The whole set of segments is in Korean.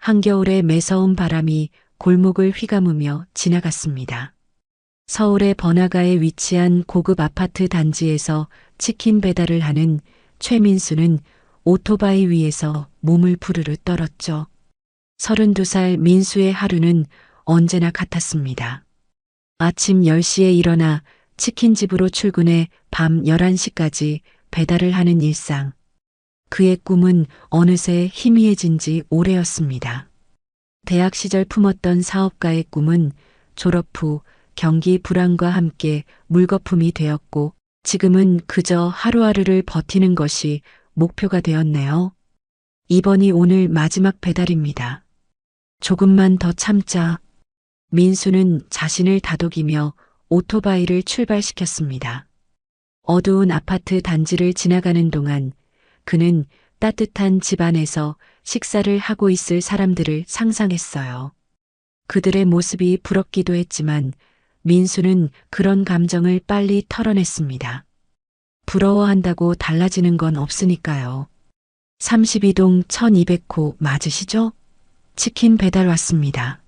한겨울의 매서운 바람이 골목을 휘감으며 지나갔습니다. 서울의 번화가에 위치한 고급 아파트 단지에서 치킨 배달을 하는 최민수는 오토바이 위에서 몸을 부르르 떨었죠. 32살 민수의 하루는 언제나 같았습니다. 아침 10시에 일어나 치킨집으로 출근해 밤 11시까지 배달을 하는 일상. 그의 꿈은 어느새 희미해진 지 오래였습니다. 대학 시절 품었던 사업가의 꿈은 졸업 후 경기 불황과 함께 물거품이 되었고 지금은 그저 하루하루를 버티는 것이 목표가 되었네요. 이번이 오늘 마지막 배달입니다. 조금만 더 참자. 민수는 자신을 다독이며 오토바이를 출발시켰습니다. 어두운 아파트 단지를 지나가는 동안 그는 따뜻한 집 안에서 식사를 하고 있을 사람들을 상상했어요. 그들의 모습이 부럽기도 했지만 민수는 그런 감정을 빨리 털어냈습니다. 부러워한다고 달라지는 건 없으니까요. 32동 1200호 맞으시죠? 치킨 배달 왔습니다.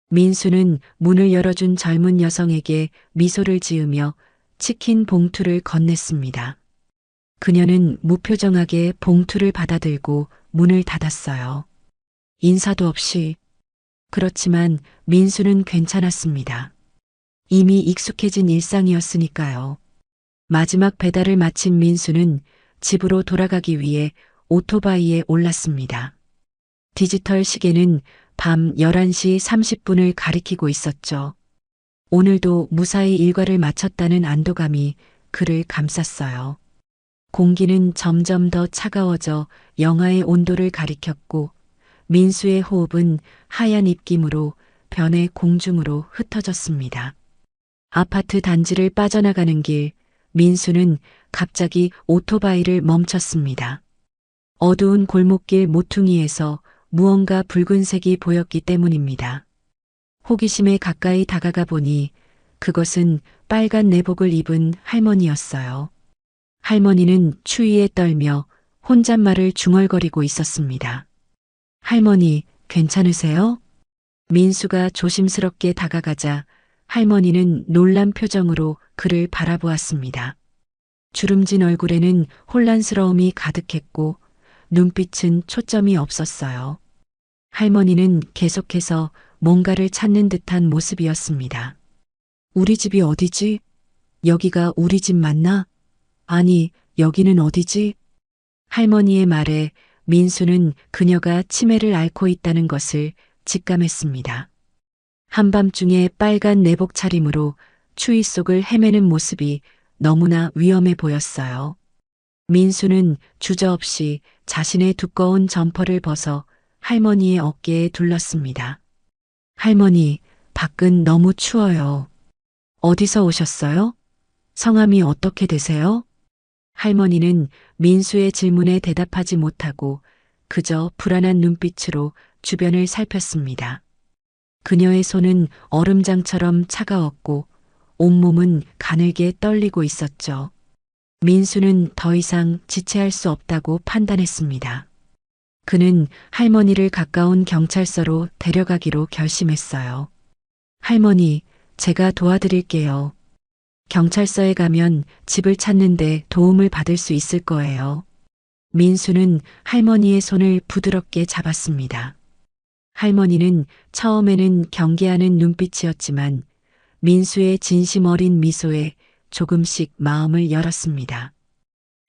민수는 문을 열어준 젊은 여성에게 미소를 지으며 치킨 봉투를 건넸습니다. 그녀는 무표정하게 봉투를 받아들고 문을 닫았어요. 인사도 없이. 그렇지만 민수는 괜찮았습니다. 이미 익숙해진 일상이었으니까요. 마지막 배달을 마친 민수는 집으로 돌아가기 위해 오토바이에 올랐습니다. 디지털 시계는 밤 11시 30분을 가리키고 있었죠. 오늘도 무사히 일과를 마쳤다는 안도감이 그를 감쌌어요. 공기는 점점 더 차가워져 영하의 온도를 가리켰고 민수의 호흡은 하얀 입김으로 변해 공중으로 흩어졌습니다. 아파트 단지를 빠져나가는 길, 민수는 갑자기 오토바이를 멈췄습니다. 어두운 골목길 모퉁이에서 무언가 붉은색이 보였기 때문입니다. 호기심에 가까이 다가가 보니 그것은 빨간 내복을 입은 할머니였어요. 할머니는 추위에 떨며 혼잣말을 중얼거리고 있었습니다. 할머니, 괜찮으세요? 민수가 조심스럽게 다가가자 할머니는 놀란 표정으로 그를 바라보았습니다. 주름진 얼굴에는 혼란스러움이 가득했고 눈빛은 초점이 없었어요. 할머니는 계속해서 뭔가를 찾는 듯한 모습이었습니다. 우리 집이 어디지? 여기가 우리 집 맞나? 아니, 여기는 어디지? 할머니의 말에 민수는 그녀가 치매를 앓고 있다는 것을 직감했습니다. 한밤중에 빨간 내복 차림으로 추위 속을 헤매는 모습이 너무나 위험해 보였어요. 민수는 주저없이 자신의 두꺼운 점퍼를 벗어 할머니의 어깨에 둘렀습니다. 할머니, 밖은 너무 추워요. 어디서 오셨어요? 성함이 어떻게 되세요? 할머니는 민수의 질문에 대답하지 못하고 그저 불안한 눈빛으로 주변을 살폈습니다. 그녀의 손은 얼음장처럼 차가웠고 온몸은 가늘게 떨리고 있었죠. 민수는 더 이상 지체할 수 없다고 판단했습니다. 그는 할머니를 가까운 경찰서로 데려가기로 결심했어요. 할머니, 제가 도와드릴게요. 경찰서에 가면 집을 찾는데 도움을 받을 수 있을 거예요. 민수는 할머니의 손을 부드럽게 잡았습니다. 할머니는 처음에는 경계하는 눈빛이었지만 민수의 진심 어린 미소에 조금씩 마음을 열었습니다.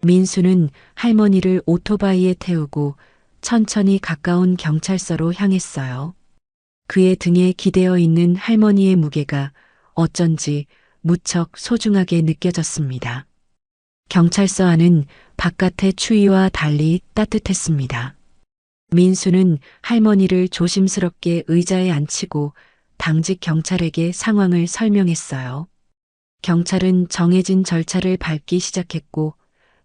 민수는 할머니를 오토바이에 태우고 천천히 가까운 경찰서로 향했어요. 그의 등에 기대어 있는 할머니의 무게가 어쩐지 무척 소중하게 느껴졌습니다. 경찰서 안은 바깥의 추위와 달리 따뜻했습니다. 민수는 할머니를 조심스럽게 의자에 앉히고 당직 경찰에게 상황을 설명했어요. 경찰은 정해진 절차를 밟기 시작했고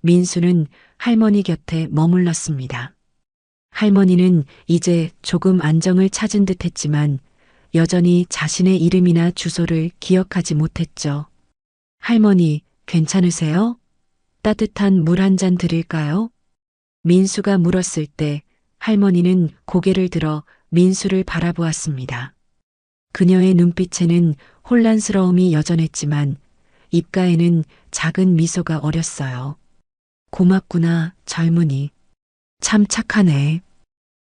민수는 할머니 곁에 머물렀습니다. 할머니는 이제 조금 안정을 찾은 듯 했지만 여전히 자신의 이름이나 주소를 기억하지 못했죠. 할머니, 괜찮으세요? 따뜻한 물 한 잔 드릴까요? 민수가 물었을 때 할머니는 고개를 들어 민수를 바라보았습니다. 그녀의 눈빛에는 혼란스러움이 여전했지만 입가에는 작은 미소가 어렸어요. 고맙구나, 젊은이. 참 착하네.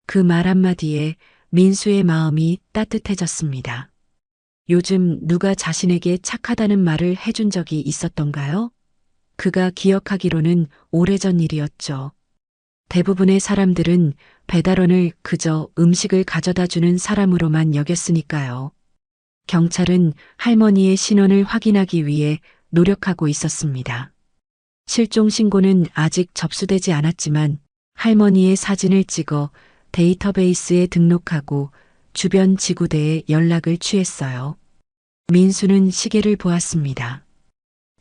그 말 한마디에 민수의 마음이 따뜻해졌습니다. 요즘 누가 자신에게 착하다는 말을 해준 적이 있었던가요? 그가 기억하기로는 오래전 일이었죠. 대부분의 사람들은 배달원을 그저 음식을 가져다 주는 사람으로만 여겼으니까요. 경찰은 할머니의 신원을 확인하기 위해 노력하고 있었습니다. 실종 신고는 아직 접수되지 않았지만 할머니의 사진을 찍어 데이터베이스에 등록하고 주변 지구대에 연락을 취했어요. 민수는 시계를 보았습니다.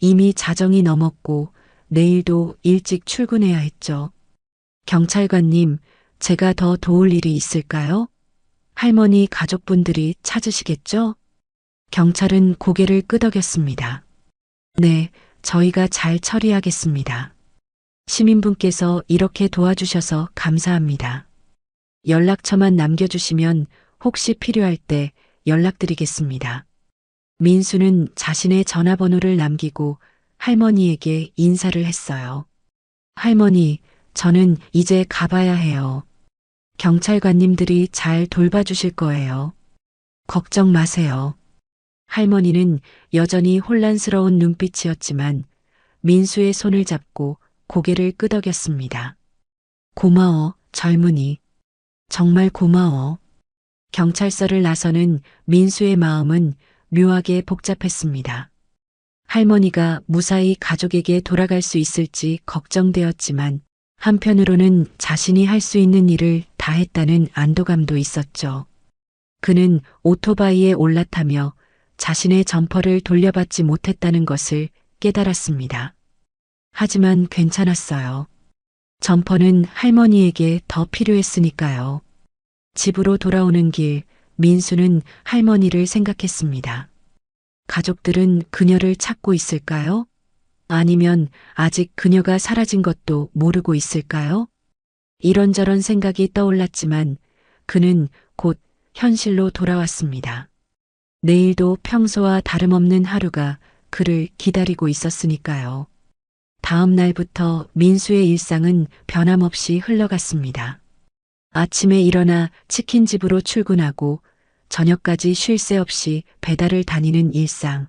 이미 자정이 넘었고 내일도 일찍 출근해야 했죠. 경찰관님, 제가 더 도울 일이 있을까요? 할머니 가족분들이 찾으시겠죠? 경찰은 고개를 끄덕였습니다. 네, 저희가 잘 처리하겠습니다. 시민분께서 이렇게 도와주셔서 감사합니다. 연락처만 남겨주시면 혹시 필요할 때 연락드리겠습니다. 민수는 자신의 전화번호를 남기고 할머니에게 인사를 했어요. 할머니, 저는 이제 가봐야 해요. 경찰관님들이 잘 돌봐주실 거예요. 걱정 마세요. 할머니는 여전히 혼란스러운 눈빛이었지만 민수의 손을 잡고 고개를 끄덕였습니다. 고마워, 젊은이. 정말 고마워. 경찰서를 나서는 민수의 마음은 묘하게 복잡했습니다. 할머니가 무사히 가족에게 돌아갈 수 있을지 걱정되었지만 한편으로는 자신이 할 수 있는 일을 다 했다는 안도감도 있었죠. 그는 오토바이에 올라타며 자신의 점퍼를 돌려받지 못했다는 것을 깨달았습니다. 하지만 괜찮았어요. 점퍼는 할머니에게 더 필요했으니까요. 집으로 돌아오는 길, 민수는 할머니를 생각했습니다. 가족들은 그녀를 찾고 있을까요? 아니면 아직 그녀가 사라진 것도 모르고 있을까요? 이런저런 생각이 떠올랐지만 그는 곧 현실로 돌아왔습니다. 내일도 평소와 다름없는 하루가 그를 기다리고 있었으니까요. 다음 날부터 민수의 일상은 변함없이 흘러갔습니다. 아침에 일어나 치킨집으로 출근하고 저녁까지 쉴 새 없이 배달을 다니는 일상.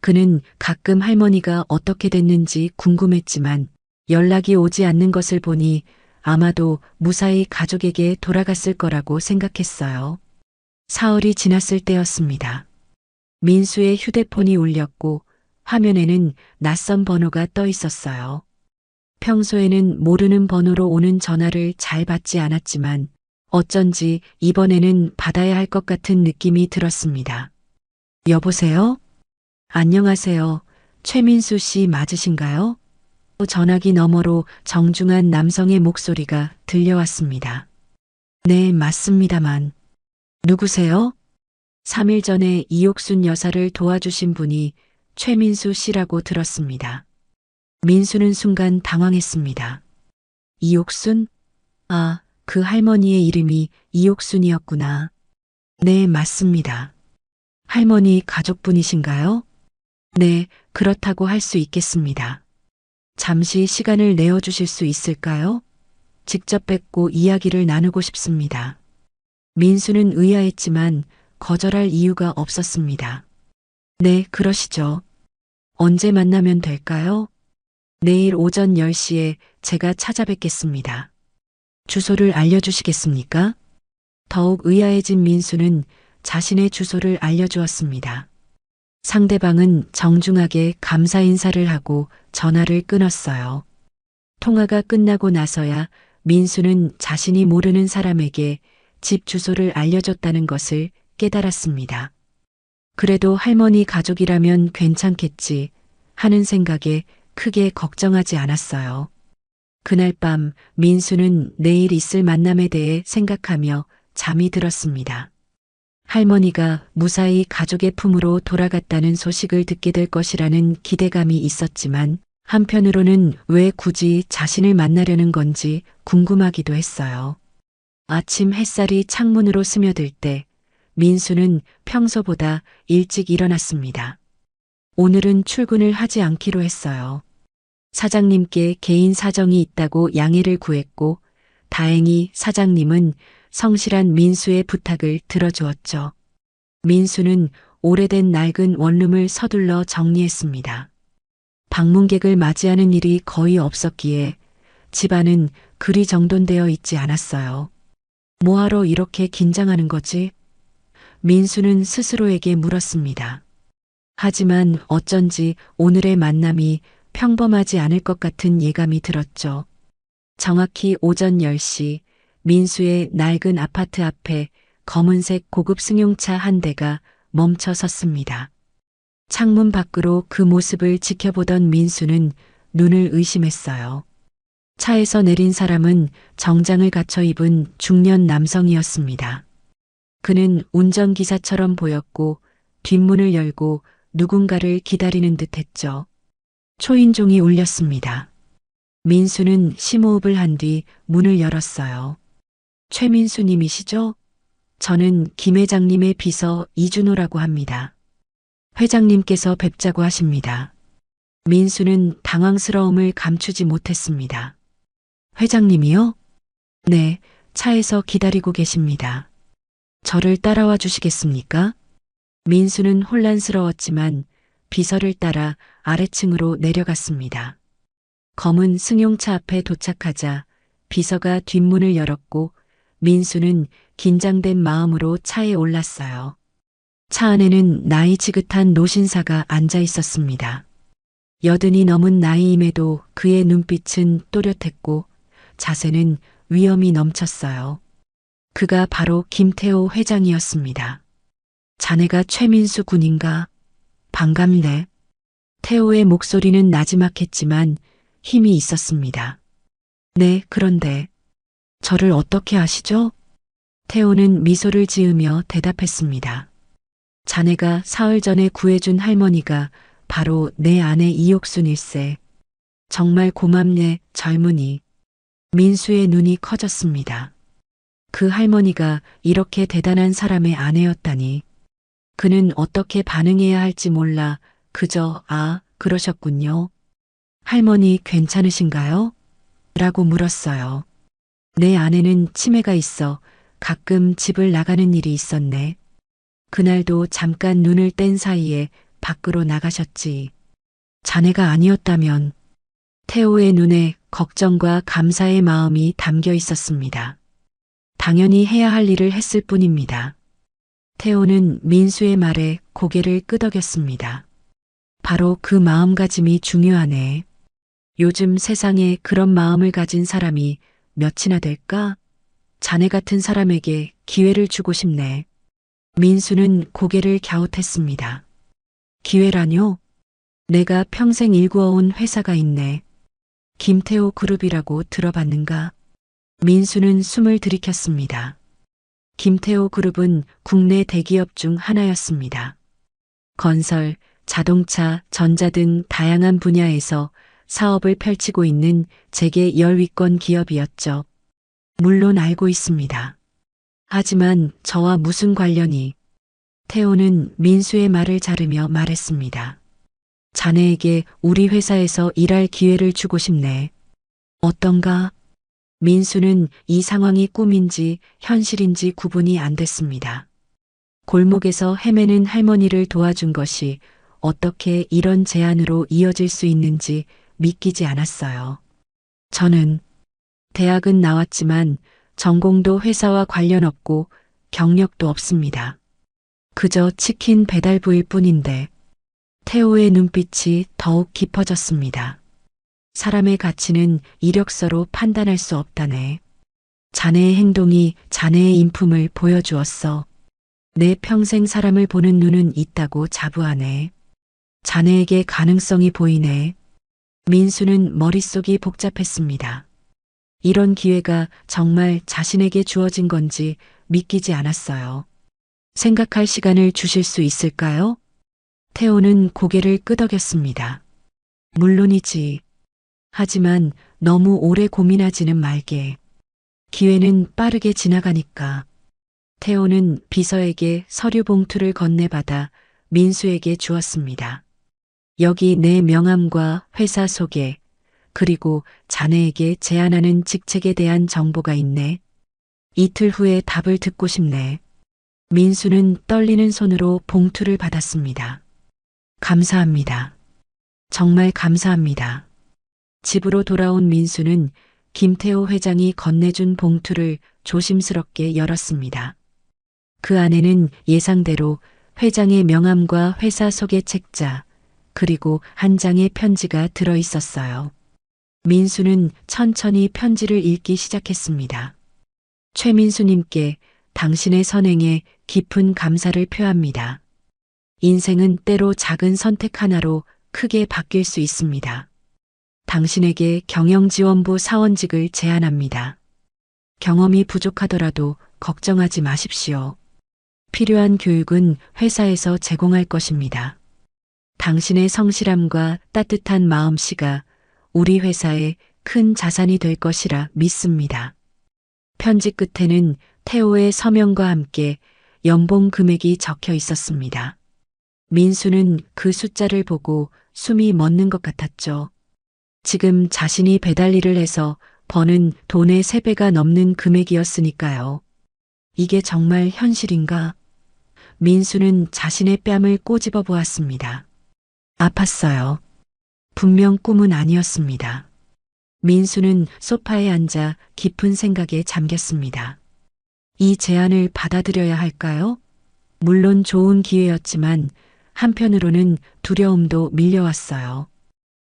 그는 가끔 할머니가 어떻게 됐는지 궁금했지만 연락이 오지 않는 것을 보니 아마도 무사히 가족에게 돌아갔을 거라고 생각했어요. 사흘이 지났을 때였습니다. 민수의 휴대폰이 울렸고 화면에는 낯선 번호가 떠 있었어요. 평소에는 모르는 번호로 오는 전화를 잘 받지 않았지만 어쩐지 이번에는 받아야 할 것 같은 느낌이 들었습니다. 여보세요? 안녕하세요. 최민수 씨 맞으신가요? 전화기 너머로 정중한 남성의 목소리가 들려왔습니다. 네, 맞습니다만. 누구세요? 3일 전에 이옥순 여사를 도와주신 분이 최민수 씨라고 들었습니다. 민수는 순간 당황했습니다. 이옥순? 아, 그 할머니의 이름이 이옥순이었구나. 네, 맞습니다. 할머니 가족분이신가요? 네, 그렇다고 할 수 있겠습니다. 잠시 시간을 내어주실 수 있을까요? 직접 뵙고 이야기를 나누고 싶습니다. 민수는 의아했지만 거절할 이유가 없었습니다. 네, 그러시죠. 언제 만나면 될까요? 내일 오전 10시에 제가 찾아뵙겠습니다. 주소를 알려주시겠습니까? 더욱 의아해진 민수는 자신의 주소를 알려주었습니다. 상대방은 정중하게 감사 인사를 하고 전화를 끊었어요. 통화가 끝나고 나서야 민수는 자신이 모르는 사람에게 집 주소를 알려줬다는 것을 깨달았습니다. 그래도 할머니 가족이라면 괜찮겠지 하는 생각에 크게 걱정하지 않았어요. 그날 밤 민수는 내일 있을 만남에 대해 생각하며 잠이 들었습니다. 할머니가 무사히 가족의 품으로 돌아갔다는 소식을 듣게 될 것이라는 기대감이 있었지만 한편으로는 왜 굳이 자신을 만나려는 건지 궁금하기도 했어요. 아침 햇살이 창문으로 스며들 때 민수는 평소보다 일찍 일어났습니다. 오늘은 출근을 하지 않기로 했어요. 사장님께 개인 사정이 있다고 양해를 구했고 다행히 사장님은 성실한 민수의 부탁을 들어주었죠. 민수는 오래된 낡은 원룸을 서둘러 정리했습니다. 방문객을 맞이하는 일이 거의 없었기에 집안은 그리 정돈되어 있지 않았어요. 뭐하러 이렇게 긴장하는 거지? 민수는 스스로에게 물었습니다. 하지만 어쩐지 오늘의 만남이 평범하지 않을 것 같은 예감이 들었죠. 정확히 오전 10시 민수의 낡은 아파트 앞에 검은색 고급 승용차 한 대가 멈춰 섰습니다. 창문 밖으로 그 모습을 지켜보던 민수는 눈을 의심했어요. 차에서 내린 사람은 정장을 갖춰 입은 중년 남성이었습니다. 그는 운전기사처럼 보였고 뒷문을 열고 누군가를 기다리는 듯 했죠. 초인종이 울렸습니다. 민수는 심호흡을 한 뒤 문을 열었어요. 최민수님이시죠? 저는 김 회장님의 비서 이준호라고 합니다. 회장님께서 뵙자고 하십니다. 민수는 당황스러움을 감추지 못했습니다. 회장님이요? 네, 차에서 기다리고 계십니다. 저를 따라와 주시겠습니까? 민수는 혼란스러웠지만 비서를 따라 아래층으로 내려갔습니다. 검은 승용차 앞에 도착하자 비서가 뒷문을 열었고 민수는 긴장된 마음으로 차에 올랐어요. 차 안에는 나이 지긋한 노신사가 앉아 있었습니다. 80이 넘은 나이임에도 그의 눈빛은 또렷했고 자세는 위엄이 넘쳤어요. 그가 바로 김태호 회장이었습니다. 자네가 최민수 군인가? 반갑네. 태호의 목소리는 나지막했지만 힘이 있었습니다. 네, 그런데 저를 어떻게 아시죠? 태호는 미소를 지으며 대답했습니다. 자네가 사흘 전에 구해준 할머니가 바로 내 아내 이옥순일세. 정말 고맙네, 젊은이. 민수의 눈이 커졌습니다. 그 할머니가 이렇게 대단한 사람의 아내였다니. 그는 어떻게 반응해야 할지 몰라 그저 그러셨군요. 할머니 괜찮으신가요? 라고 물었어요. 내 아내는 치매가 있어 가끔 집을 나가는 일이 있었네. 그날도 잠깐 눈을 뗀 사이에 밖으로 나가셨지. 자네가 아니었다면. 태호의 눈에 걱정과 감사의 마음이 담겨 있었습니다. 당연히 해야 할 일을 했을 뿐입니다. 태호는 민수의 말에 고개를 끄덕였습니다. 바로 그 마음가짐이 중요하네. 요즘 세상에 그런 마음을 가진 사람이 몇이나 될까? 자네 같은 사람에게 기회를 주고 싶네. 민수는 고개를 갸웃했습니다. 기회라뇨? 내가 평생 일구어온 회사가 있네. 김태호 그룹이라고 들어봤는가? 민수는 숨을 들이켰습니다. 김태호 그룹은 국내 대기업 중 하나였습니다. 건설, 자동차, 전자 등 다양한 분야에서 사업을 펼치고 있는 세계 열위권 기업이었죠. 물론 알고 있습니다. 하지만 저와 무슨 관련이? 태호는 민수의 말을 자르며 말했습니다. 자네에게 우리 회사에서 일할 기회를 주고 싶네. 어떤가? 민수는 이 상황이 꿈인지 현실인지 구분이 안 됐습니다. 골목에서 헤매는 할머니를 도와준 것이 어떻게 이런 제안으로 이어질 수 있는지 믿기지 않았어요. 저는 대학은 나왔지만 전공도 회사와 관련 없고 경력도 없습니다. 그저 치킨 배달부일 뿐인데. 태호의 눈빛이 더욱 깊어졌습니다. 사람의 가치는 이력서로 판단할 수 없다네. 자네의 행동이 자네의 인품을 보여주었어. 내 평생 사람을 보는 눈은 있다고 자부하네. 자네에게 가능성이 보이네. 민수는 머릿속이 복잡했습니다. 이런 기회가 정말 자신에게 주어진 건지 믿기지 않았어요. 생각할 시간을 주실 수 있을까요? 태호는 고개를 끄덕였습니다. 물론이지. 하지만 너무 오래 고민하지는 말게. 기회는 빠르게 지나가니까. 태호는 비서에게 서류 봉투를 건네받아 민수에게 주었습니다. 여기 내 명함과 회사 소개, 그리고 자네에게 제안하는 직책에 대한 정보가 있네. 이틀 후에 답을 듣고 싶네. 민수는 떨리는 손으로 봉투를 받았습니다. 감사합니다. 정말 감사합니다. 집으로 돌아온 민수는 김태호 회장이 건네준 봉투를 조심스럽게 열었습니다. 그 안에는 예상대로 회장의 명함과 회사 소개 책자, 그리고 한 장의 편지가 들어 있었어요. 민수는 천천히 편지를 읽기 시작했습니다. 최민수님께 당신의 선행에 깊은 감사를 표합니다. 인생은 때로 작은 선택 하나로 크게 바뀔 수 있습니다. 당신에게 경영지원부 사원직을 제안합니다. 경험이 부족하더라도 걱정하지 마십시오. 필요한 교육은 회사에서 제공할 것입니다. 당신의 성실함과 따뜻한 마음씨가 우리 회사의 큰 자산이 될 것이라 믿습니다. 편지 끝에는 태호의 서명과 함께 연봉 금액이 적혀 있었습니다. 민수는 그 숫자를 보고 숨이 멎는 것 같았죠. 지금 자신이 배달 일을 해서 버는 돈의 3배가 넘는 금액이었으니까요. 이게 정말 현실인가? 민수는 자신의 뺨을 꼬집어 보았습니다. 아팠어요. 분명 꿈은 아니었습니다. 민수는 소파에 앉아 깊은 생각에 잠겼습니다. 이 제안을 받아들여야 할까요? 물론 좋은 기회였지만 한편으로는 두려움도 밀려왔어요.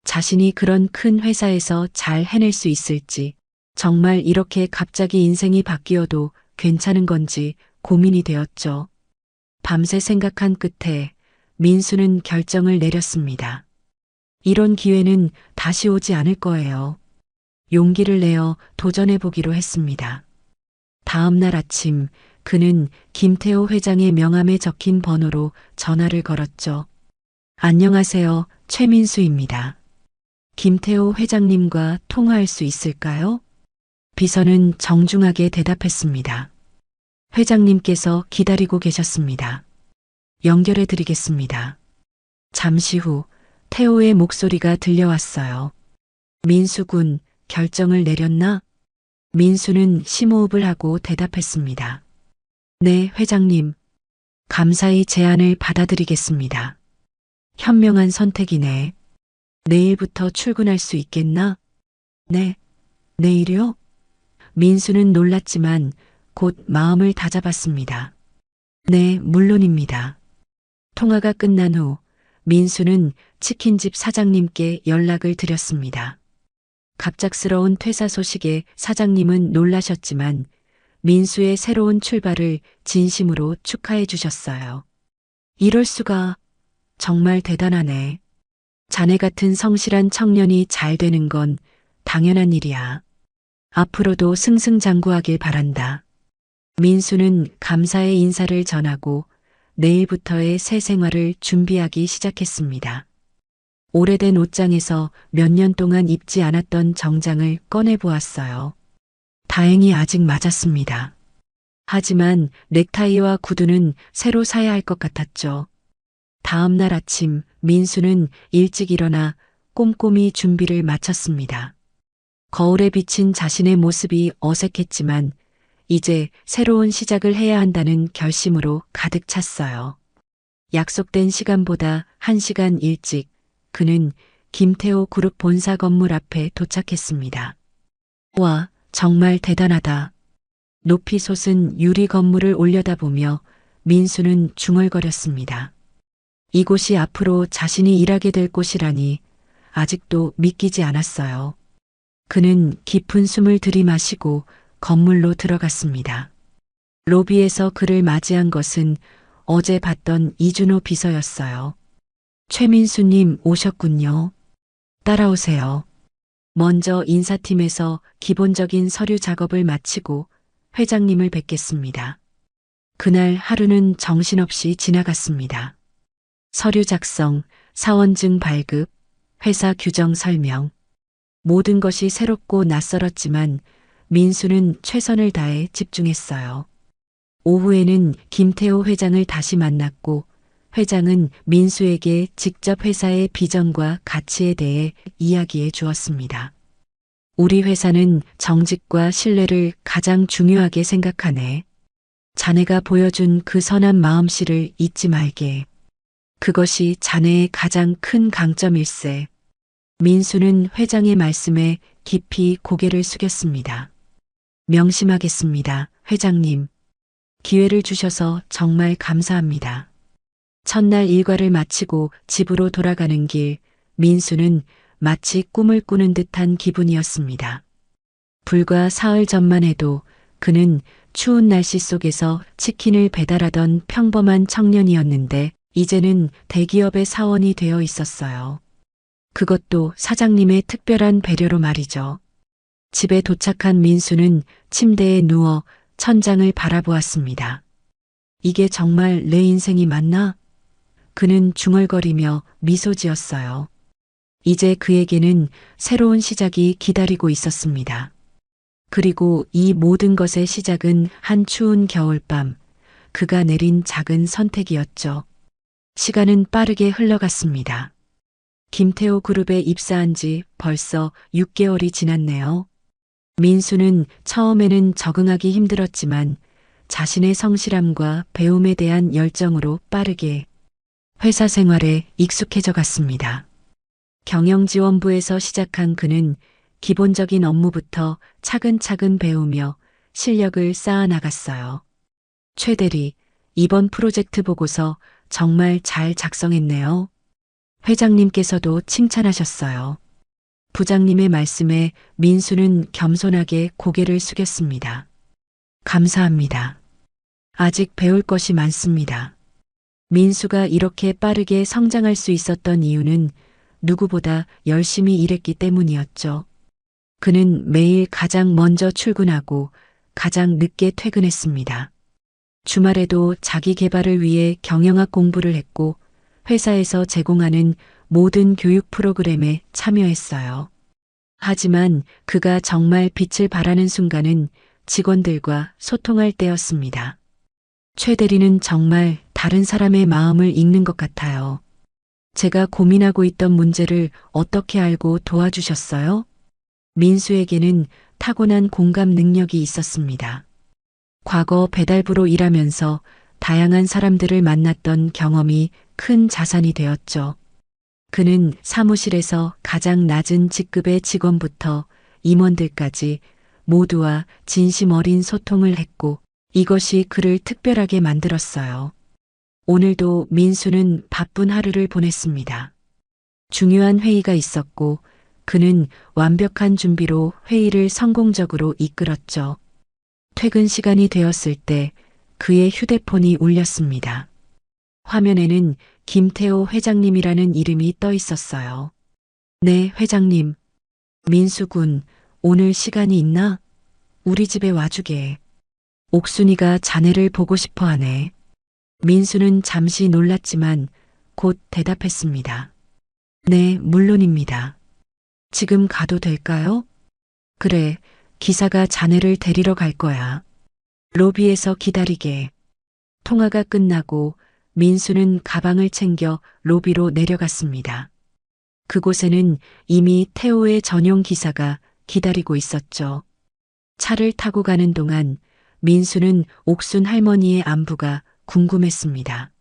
자신이 그런 큰 회사에서 잘 해낼 수 있을지, 정말 이렇게 갑자기 인생이 바뀌어도 괜찮은 건지 고민이 되었죠. 밤새 생각한 끝에 민수는 결정을 내렸습니다. 이런 기회는 다시 오지 않을 거예요. 용기를 내어 도전해 보기로 했습니다. 다음 날 아침 그는 김태호 회장의 명함에 적힌 번호로 전화를 걸었죠. 안녕하세요, 최민수입니다. 김태호 회장님과 통화할 수 있을까요? 비서는 정중하게 대답했습니다. 회장님께서 기다리고 계셨습니다. 연결해 드리겠습니다. 잠시 후 태호의 목소리가 들려왔어요. 민수군, 결정을 내렸나? 민수는 심호흡을 하고 대답했습니다. 네, 회장님. 감사히 제안을 받아들이겠습니다. 현명한 선택이네. 내일부터 출근할 수 있겠나? 네. 내일이요? 민수는 놀랐지만 곧 마음을 다잡았습니다. 네, 물론입니다. 통화가 끝난 후 민수는 치킨집 사장님께 연락을 드렸습니다. 갑작스러운 퇴사 소식에 사장님은 놀라셨지만 민수의 새로운 출발을 진심으로 축하해 주셨어요. 이럴 수가, 정말 대단하네. 자네 같은 성실한 청년이 잘 되는 건 당연한 일이야. 앞으로도 승승장구하길 바란다. 민수는 감사의 인사를 전하고 내일부터의 새 생활을 준비하기 시작했습니다. 오래된 옷장에서 몇 년 동안 입지 않았던 정장을 꺼내 보았어요. 다행히 아직 맞았습니다. 하지만 넥타이와 구두는 새로 사야 할 것 같았죠. 다음 날 아침 민수는 일찍 일어나 꼼꼼히 준비를 마쳤습니다. 거울에 비친 자신의 모습이 어색했지만 이제 새로운 시작을 해야 한다는 결심으로 가득 찼어요. 약속된 시간보다 1시간 일찍 그는 김태호 그룹 본사 건물 앞에 도착했습니다. 와, 정말 대단하다. 높이 솟은 유리 건물을 올려다보며 민수는 중얼거렸습니다. 이곳이 앞으로 자신이 일하게 될 곳이라니 아직도 믿기지 않았어요. 그는 깊은 숨을 들이마시고 건물로 들어갔습니다. 로비에서 그를 맞이한 것은 어제 봤던 이준호 비서였어요. 최민수님 오셨군요. 따라오세요. 먼저 인사팀에서 기본적인 서류 작업을 마치고 회장님을 뵙겠습니다. 그날 하루는 정신없이 지나갔습니다. 서류 작성, 사원증 발급, 회사 규정 설명. 모든 것이 새롭고 낯설었지만 민수는 최선을 다해 집중했어요. 오후에는 김태호 회장을 다시 만났고 회장은 민수에게 직접 회사의 비전과 가치에 대해 이야기해 주었습니다. 우리 회사는 정직과 신뢰를 가장 중요하게 생각하네. 자네가 보여준 그 선한 마음씨를 잊지 말게. 그것이 자네의 가장 큰 강점일세. 민수는 회장의 말씀에 깊이 고개를 숙였습니다. 명심하겠습니다, 회장님. 기회를 주셔서 정말 감사합니다. 첫날 일과를 마치고 집으로 돌아가는 길, 민수는 마치 꿈을 꾸는 듯한 기분이었습니다. 불과 사흘 전만 해도 그는 추운 날씨 속에서 치킨을 배달하던 평범한 청년이었는데 이제는 대기업의 사원이 되어 있었어요. 그것도 사장님의 특별한 배려로 말이죠. 집에 도착한 민수는 침대에 누워 천장을 바라보았습니다. 이게 정말 내 인생이 맞나? 그는 중얼거리며 미소 지었어요. 이제 그에게는 새로운 시작이 기다리고 있었습니다. 그리고 이 모든 것의 시작은 한 추운 겨울밤, 그가 내린 작은 선택이었죠. 시간은 빠르게 흘러갔습니다. 김태호 그룹에 입사한 지 벌써 6개월이 지났네요. 민수는 처음에는 적응하기 힘들었지만 자신의 성실함과 배움에 대한 열정으로 빠르게 회사 생활에 익숙해져 갔습니다. 경영지원부에서 시작한 그는 기본적인 업무부터 차근차근 배우며 실력을 쌓아 나갔어요. 최 대리, 이번 프로젝트 보고서 정말 잘 작성했네요. 회장님께서도 칭찬하셨어요. 부장님의 말씀에 민수는 겸손하게 고개를 숙였습니다. 감사합니다. 아직 배울 것이 많습니다. 민수가 이렇게 빠르게 성장할 수 있었던 이유는 누구보다 열심히 일했기 때문이었죠. 그는 매일 가장 먼저 출근하고 가장 늦게 퇴근했습니다. 주말에도 자기 개발을 위해 경영학 공부를 했고 회사에서 제공하는 모든 교육 프로그램에 참여했어요. 하지만 그가 정말 빛을 발하는 순간은 직원들과 소통할 때였습니다. 최 대리는 정말 다른 사람의 마음을 읽는 것 같아요. 제가 고민하고 있던 문제를 어떻게 알고 도와주셨어요? 민수에게는 타고난 공감 능력이 있었습니다. 과거 배달부로 일하면서 다양한 사람들을 만났던 경험이 큰 자산이 되었죠. 그는 사무실에서 가장 낮은 직급의 직원부터 임원들까지 모두와 진심 어린 소통을 했고 이것이 그를 특별하게 만들었어요. 오늘도 민수는 바쁜 하루를 보냈습니다. 중요한 회의가 있었고 그는 완벽한 준비로 회의를 성공적으로 이끌었죠. 퇴근 시간이 되었을 때 그의 휴대폰이 울렸습니다. 화면에는 김태호 회장님이라는 이름이 떠 있었어요. 네, 회장님. 민수군, 오늘 시간이 있나? 우리 집에 와주게. 옥순이가 자네를 보고 싶어 하네. 민수는 잠시 놀랐지만 곧 대답했습니다. 네, 물론입니다. 지금 가도 될까요? 그래, 기사가 자네를 데리러 갈 거야. 로비에서 기다리게. 통화가 끝나고 민수는 가방을 챙겨 로비로 내려갔습니다. 그곳에는 이미 태호의 전용 기사가 기다리고 있었죠. 차를 타고 가는 동안 민수는 옥순 할머니의 안부가 궁금했습니다.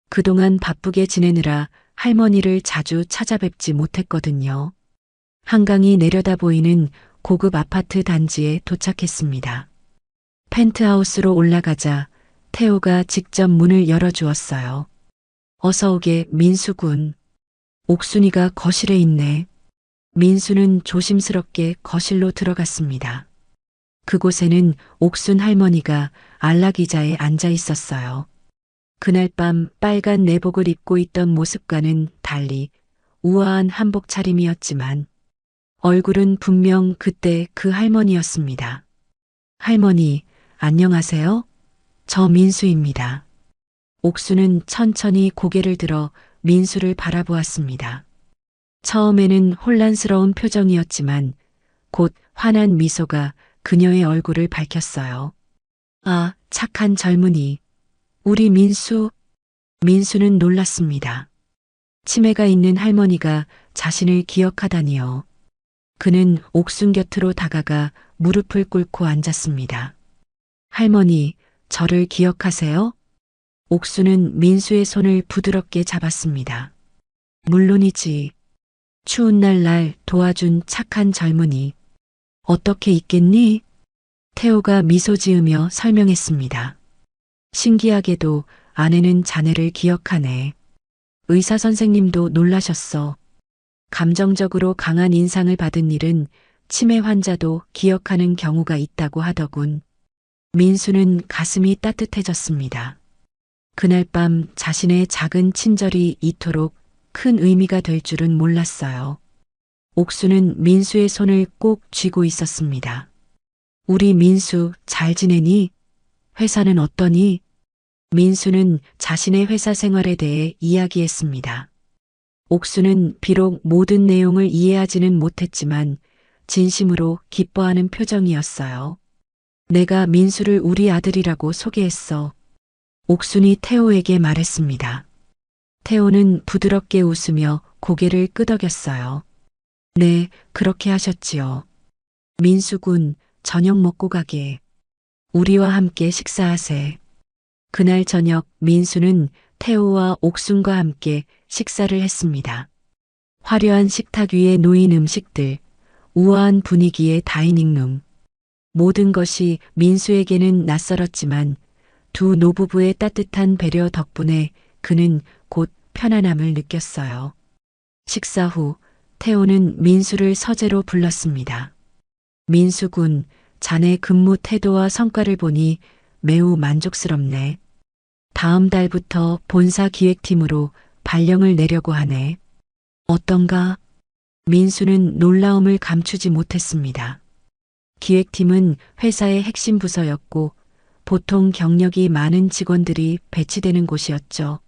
그동안 바쁘게 지내느라 할머니를 자주 찾아뵙지 못했거든요. 한강이 내려다 보이는 고급 아파트 단지에 도착했습니다. 펜트하우스로 올라가자 태호가 직접 문을 열어주었어요. 어서 오게, 민수군. 옥순이가 거실에 있네. 민수는 조심스럽게 거실로 들어갔습니다. 그곳에는 옥순 할머니가 안락의자에 앉아 있었어요. 그날 밤 빨간 내복을 입고 있던 모습과는 달리 우아한 한복 차림이었지만 얼굴은 분명 그때 그 할머니였습니다. 할머니, 안녕하세요? 저 민수입니다. 옥수는 천천히 고개를 들어 민수를 바라보았습니다. 처음에는 혼란스러운 표정이었지만 곧 환한 미소가 그녀의 얼굴을 밝혔어요. 아, 착한 젊은이. 우리 민수. 민수는 놀랐습니다. 치매가 있는 할머니가 자신을 기억하다니요. 그는 옥순 곁으로 다가가 무릎을 꿇고 앉았습니다. 할머니, 저를 기억하세요? 옥순은 민수의 손을 부드럽게 잡았습니다. 물론이지. 추운 날 도와준 착한 젊은이. 어떻게 있겠니? 태호가 미소 지으며 설명했습니다. 신기하게도 아내는 자네를 기억하네. 의사 선생님도 놀라셨어. 감정적으로 강한 인상을 받은 일은 치매 환자도 기억하는 경우가 있다고 하더군. 민수는 가슴이 따뜻해졌습니다. 그날 밤 자신의 작은 친절이 이토록 큰 의미가 될 줄은 몰랐어요. 옥수는 민수의 손을 꼭 쥐고 있었습니다. 우리 민수 잘 지내니? 회사는 어떠니? 민수는 자신의 회사 생활에 대해 이야기했습니다. 옥수는 비록 모든 내용을 이해하지는 못했지만 진심으로 기뻐하는 표정이었어요. 내가 민수를 우리 아들이라고 소개했어. 옥순이 태호에게 말했습니다. 태호는 부드럽게 웃으며 고개를 끄덕였어요. 네, 그렇게 하셨지요. 민수군, 저녁 먹고 가게. 우리와 함께 식사하세. 그날 저녁 민수는 태호와 옥순과 함께 식사를 했습니다. 화려한 식탁 위에 놓인 음식들, 우아한 분위기의 다이닝룸. 모든 것이 민수에게는 낯설었지만 두 노부부의 따뜻한 배려 덕분에 그는 곧 편안함을 느꼈어요. 식사 후 태호는 민수를 서재로 불렀습니다. 민수군, 자네 근무 태도와 성과를 보니 매우 만족스럽네. 다음 달부터 본사 기획팀으로 발령을 내려고 하네. 어떤가? 민수는 놀라움을 감추지 못했습니다. 기획팀은 회사의 핵심 부서였고 보통 경력이 많은 직원들이 배치되는 곳이었죠.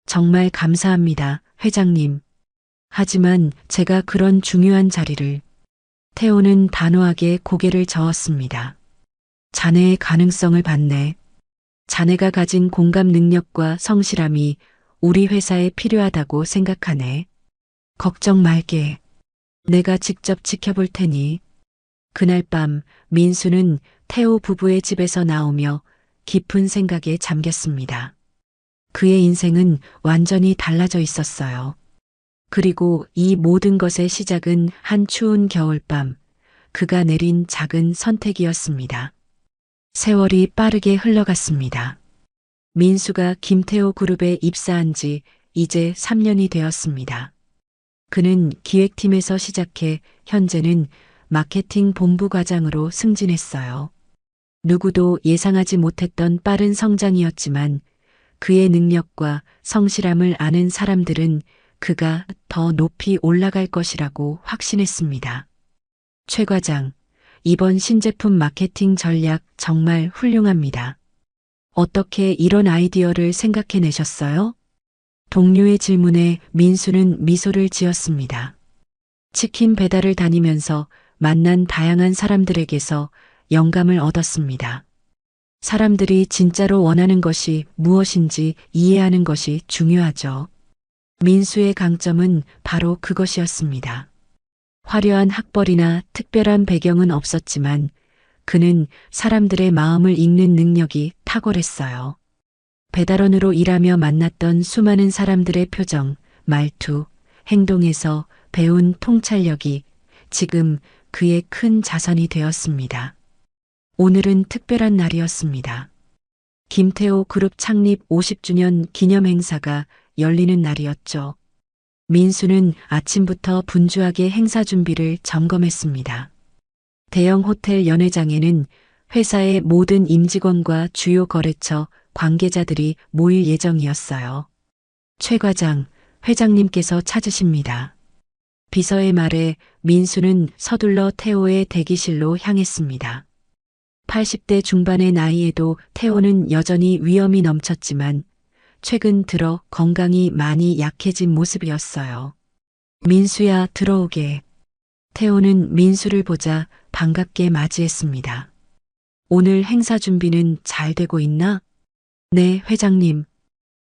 정말 감사합니다, 회장님. 하지만 제가 그런 중요한 자리를. 태호는 단호하게 고개를 저었습니다. 자네의 가능성을 봤네. 자네가 가진 공감 능력과 성실함이 우리 회사에 필요하다고 생각하네. 걱정 말게. 내가 직접 지켜볼 테니. 그날 밤 민수는 태호 부부의 집에서 나오며 깊은 생각에 잠겼습니다. 그의 인생은 완전히 달라져 있었어요. 그리고 이 모든 것의 시작은 한 추운 겨울밤, 그가 내린 작은 선택이었습니다. 세월이 빠르게 흘러갔습니다. 민수가 김태호 그룹에 입사한 지 이제 3년이 되었습니다. 그는 기획팀에서 시작해 현재는 마케팅 본부 과장으로 승진했어요. 누구도 예상하지 못했던 빠른 성장이었지만 그의 능력과 성실함을 아는 사람들은 그가 더 높이 올라갈 것이라고 확신했습니다. 최 과장, 이번 신제품 마케팅 전략 정말 훌륭합니다. 어떻게 이런 아이디어를 생각해내셨어요? 동료의 질문에 민수는 미소를 지었습니다. 치킨 배달을 다니면서 만난 다양한 사람들에게서 영감을 얻었습니다. 사람들이 진짜로 원하는 것이 무엇인지 이해하는 것이 중요하죠. 민수의 강점은 바로 그것이었습니다. 화려한 학벌이나 특별한 배경은 없었지만 그는 사람들의 마음을 읽는 능력이 탁월했어요. 배달원으로 일하며 만났던 수많은 사람들의 표정, 말투, 행동에서 배운 통찰력이 지금 그의 큰 자산이 되었습니다. 오늘은 특별한 날이었습니다. 김태호 그룹 창립 50주년 기념 행사가 열리는 날이었죠. 민수는 아침부터 분주하게 행사 준비를 점검했습니다. 대형 호텔 연회장에는 회사의 모든 임직원과 주요 거래처 관계자들이 모일 예정이었어요. 최 과장, 회장님께서 찾으십니다. 비서의 말에 민수는 서둘러 태호의 대기실로 향했습니다. 80대 중반의 나이에도 태호는 여전히 위엄이 넘쳤지만 최근 들어 건강이 많이 약해진 모습이었어요. 민수야, 들어오게. 태호는 민수를 보자 반갑게 맞이했습니다. 오늘 행사 준비는 잘 되고 있나? 네, 회장님.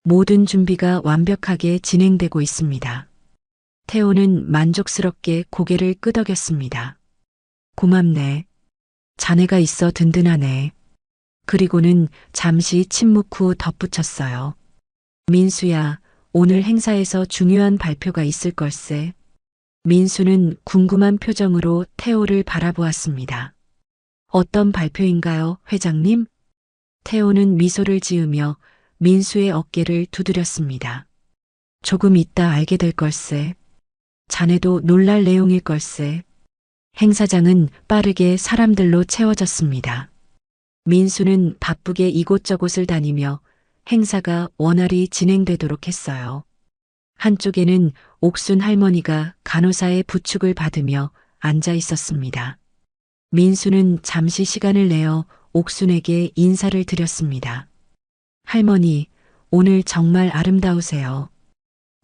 모든 준비가 완벽하게 진행되고 있습니다. 태호는 만족스럽게 고개를 끄덕였습니다. 고맙네. 자네가 있어 든든하네. 그리고는 잠시 침묵 후 덧붙였어요. 민수야, 오늘 행사에서 중요한 발표가 있을 걸세. 민수는 궁금한 표정으로 태호를 바라보았습니다. 어떤 발표인가요, 회장님? 태호는 미소를 지으며 민수의 어깨를 두드렸습니다. 조금 있다 알게 될 걸세. 자네도 놀랄 내용일 걸세. 행사장은 빠르게 사람들로 채워졌습니다. 민수는 바쁘게 이곳저곳을 다니며 행사가 원활히 진행되도록 했어요. 한쪽에는 옥순 할머니가 간호사의 부축을 받으며 앉아 있었습니다. 민수는 잠시 시간을 내어 옥순에게 인사를 드렸습니다. 할머니, 오늘 정말 아름다우세요.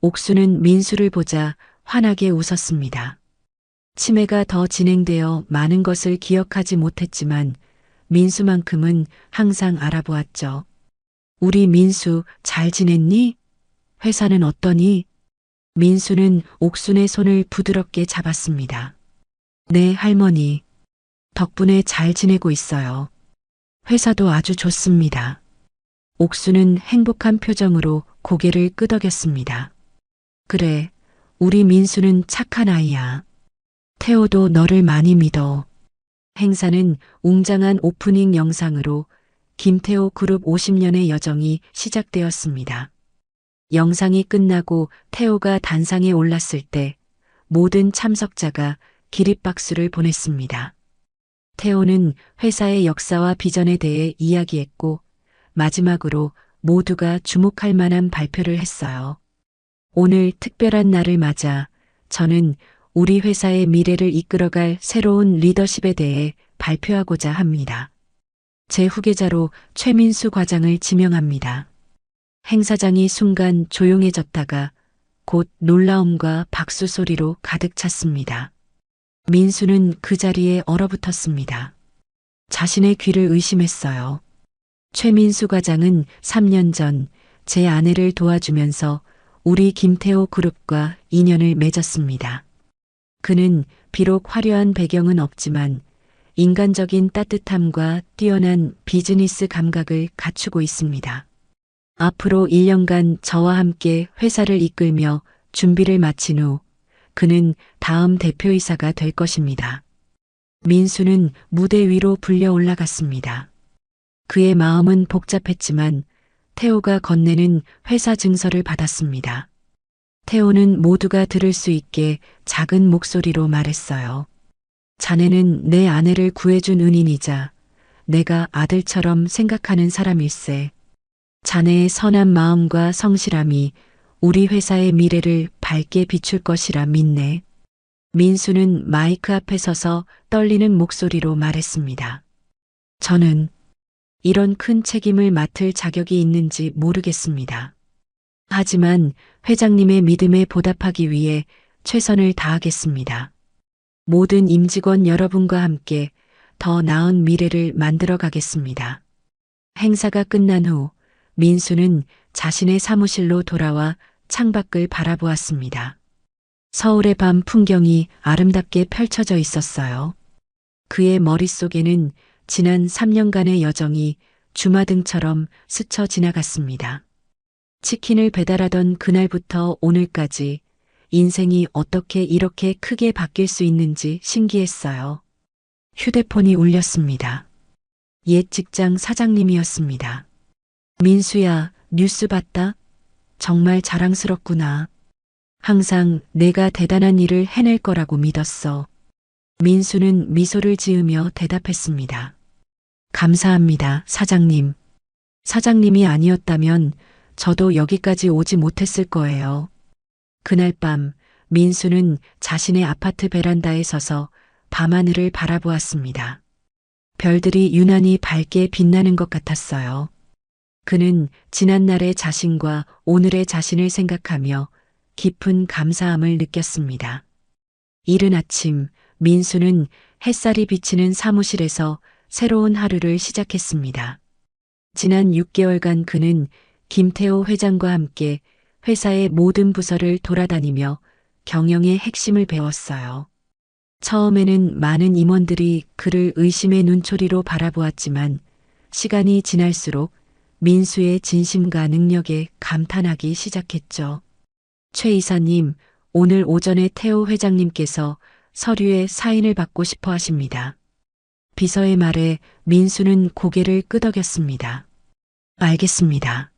옥순은 민수를 보자 환하게 웃었습니다. 치매가 더 진행되어 많은 것을 기억하지 못했지만 민수만큼은 항상 알아보았죠. 우리 민수 잘 지냈니? 회사는 어떠니? 민수는 옥순의 손을 부드럽게 잡았습니다. 네, 할머니. 덕분에 잘 지내고 있어요. 회사도 아주 좋습니다. 옥순은 행복한 표정으로 고개를 끄덕였습니다. 그래, 우리 민수는 착한 아이야. 태호도 너를 많이 믿어. 행사는 웅장한 오프닝 영상으로 김태호 그룹 50년의 여정이 시작되었습니다. 영상이 끝나고 태호가 단상에 올랐을 때 모든 참석자가 기립박수를 보냈습니다. 태호는 회사의 역사와 비전에 대해 이야기했고 마지막으로 모두가 주목할 만한 발표를 했어요. 오늘 특별한 날을 맞아 저는 우리 회사의 미래를 이끌어갈 새로운 리더십에 대해 발표하고자 합니다. 제 후계자로 최민수 과장을 지명합니다. 행사장이 순간 조용해졌다가 곧 놀라움과 박수 소리로 가득 찼습니다. 민수는 그 자리에 얼어붙었습니다. 자신의 귀를 의심했어요. 최민수 과장은 3년 전 제 아내를 도와주면서 우리 김태호 그룹과 인연을 맺었습니다. 그는 비록 화려한 배경은 없지만 인간적인 따뜻함과 뛰어난 비즈니스 감각을 갖추고 있습니다. 앞으로 1년간 저와 함께 회사를 이끌며 준비를 마친 후 그는 다음 대표이사가 될 것입니다. 민수는 무대 위로 불려 올라갔습니다. 그의 마음은 복잡했지만 태호가 건네는 회사 증서를 받았습니다. 태호는 모두가 들을 수 있게 작은 목소리로 말했어요. 자네는 내 아내를 구해준 은인이자 내가 아들처럼 생각하는 사람일세. 자네의 선한 마음과 성실함이 우리 회사의 미래를 밝게 비출 것이라 믿네. 민수는 마이크 앞에 서서 떨리는 목소리로 말했습니다. 저는 이런 큰 책임을 맡을 자격이 있는지 모르겠습니다. 하지만 회장님의 믿음에 보답하기 위해 최선을 다하겠습니다. 모든 임직원 여러분과 함께 더 나은 미래를 만들어 가겠습니다. 행사가 끝난 후 민수는 자신의 사무실로 돌아와 창밖을 바라보았습니다. 서울의 밤 풍경이 아름답게 펼쳐져 있었어요. 그의 머릿속에는 지난 3년간의 여정이 주마등처럼 스쳐 지나갔습니다. 치킨을 배달하던 그날부터 오늘까지 인생이 어떻게 이렇게 크게 바뀔 수 있는지 신기했어요. 휴대폰이 울렸습니다. 옛 직장 사장님이었습니다. 민수야, 뉴스 봤다? 정말 자랑스럽구나. 항상 내가 대단한 일을 해낼 거라고 믿었어. 민수는 미소를 지으며 대답했습니다. 감사합니다, 사장님. 사장님이 아니었다면 저도 여기까지 오지 못했을 거예요. 그날 밤 민수는 자신의 아파트 베란다에 서서 밤하늘을 바라보았습니다. 별들이 유난히 밝게 빛나는 것 같았어요. 그는 지난날의 자신과 오늘의 자신을 생각하며 깊은 감사함을 느꼈습니다. 이른 아침 민수는 햇살이 비치는 사무실에서 새로운 하루를 시작했습니다. 지난 6개월간 그는 김태호 회장과 함께 회사의 모든 부서를 돌아다니며 경영의 핵심을 배웠어요. 처음에는 많은 임원들이 그를 의심의 눈초리로 바라보았지만 시간이 지날수록 민수의 진심과 능력에 감탄하기 시작했죠. 최 이사님, 오늘 오전에 태호 회장님께서 서류에 사인을 받고 싶어 하십니다. 비서의 말에 민수는 고개를 끄덕였습니다. 알겠습니다.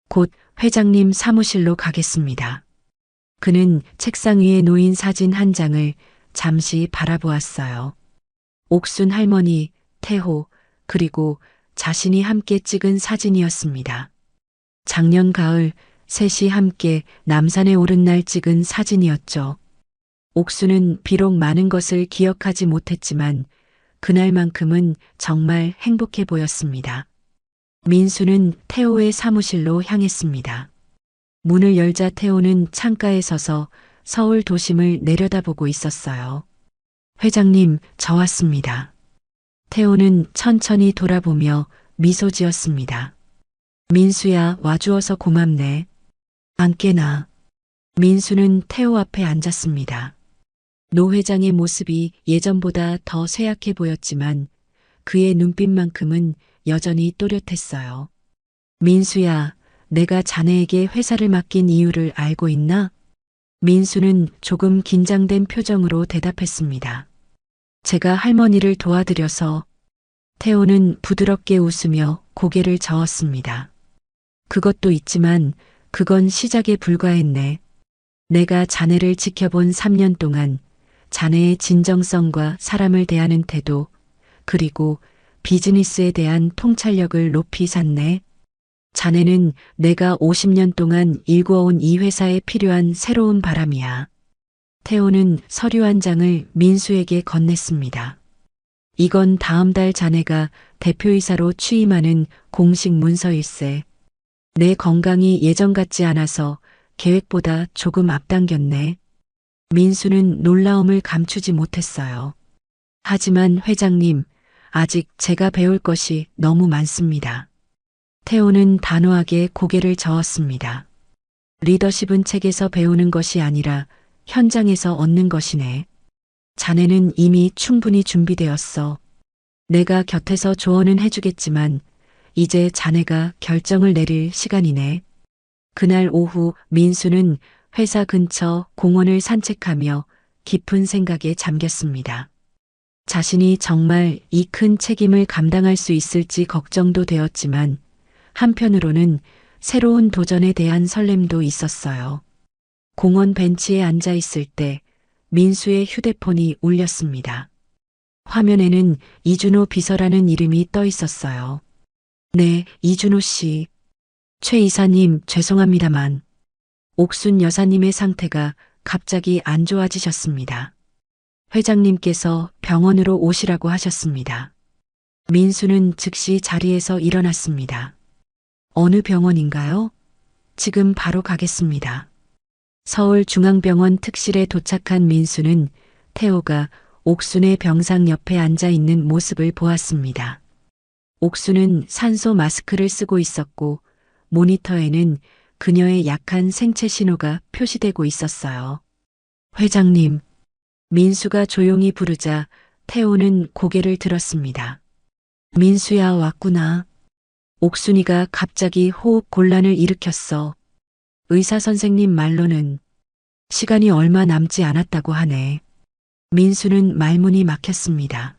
곧 회장님 사무실로 가겠습니다. 그는 책상 위에 놓인 사진 한 장을 잠시 바라보았어요. 옥순 할머니, 태호, 그리고 자신이 함께 찍은 사진이었습니다. 작년 가을 셋이 함께 남산에 오른 날 찍은 사진이었죠. 옥순은 비록 많은 것을 기억하지 못했지만 그날만큼은 정말 행복해 보였습니다. 민수는 태호의 사무실로 향했습니다. 문을 열자 태호는 창가에 서서 서울 도심을 내려다보고 있었어요. 회장님, 저 왔습니다. 태호는 천천히 돌아보며 미소 지었습니다. 민수야, 와주어서 고맙네. 앉게나. 민수는 태호 앞에 앉았습니다. 노 회장의 모습이 예전보다 더 쇠약해 보였지만 그의 눈빛만큼은 여전히 또렷했어요. 민수야, 내가 자네에게 회사를 맡긴 이유를 알고 있나? 민수는 조금 긴장된 표정으로 대답했습니다. 제가 할머니를 도와드려서. 태호는 부드럽게 웃으며 고개를 저었습니다. 그것도 있지만 그건 시작에 불과했네. 내가 자네를 지켜본 3년 동안 자네의 진정성과 사람을 대하는 태도, 그리고 비즈니스에 대한 통찰력을 높이 샀네. 자네는 내가 50년 동안 일구어온 이 회사에 필요한 새로운 바람이야. 태호는 서류 한 장을 민수에게 건넸습니다. 이건 다음 달 자네가 대표이사로 취임하는 공식 문서일세. 내 건강이 예전 같지 않아서 계획보다 조금 앞당겼네. 민수는 놀라움을 감추지 못했어요. 하지만 회장님, 아직 제가 배울 것이 너무 많습니다. 태호는 단호하게 고개를 저었습니다. 리더십은 책에서 배우는 것이 아니라 현장에서 얻는 것이네. 자네는 이미 충분히 준비되었어. 내가 곁에서 조언은 해주겠지만 이제 자네가 결정을 내릴 시간이네. 그날 오후 민수는 회사 근처 공원을 산책하며 깊은 생각에 잠겼습니다. 자신이 정말 이 큰 책임을 감당할 수 있을지 걱정도 되었지만 한편으로는 새로운 도전에 대한 설렘도 있었어요. 공원 벤치에 앉아 있을 때 민수의 휴대폰이 울렸습니다. 화면에는 이준호 비서라는 이름이 떠 있었어요. 네, 이준호 씨. 최 이사님, 죄송합니다만 옥순 여사님의 상태가 갑자기 안 좋아지셨습니다. 회장님께서 병원으로 오시라고 하셨습니다. 민수는 즉시 자리에서 일어났습니다. 어느 병원인가요? 지금 바로 가겠습니다. 서울중앙병원 특실에 도착한 민수는 태호가 옥순의 병상 옆에 앉아 있는 모습을 보았습니다. 옥순은 산소 마스크를 쓰고 있었고 모니터에는 그녀의 약한 생체 신호가 표시되고 있었어요. 회장님. 민수가 조용히 부르자 태호는 고개를 들었습니다. 민수야, 왔구나. 옥순이가 갑자기 호흡 곤란을 일으켰어. 의사 선생님 말로는 시간이 얼마 남지 않았다고 하네. 민수는 말문이 막혔습니다.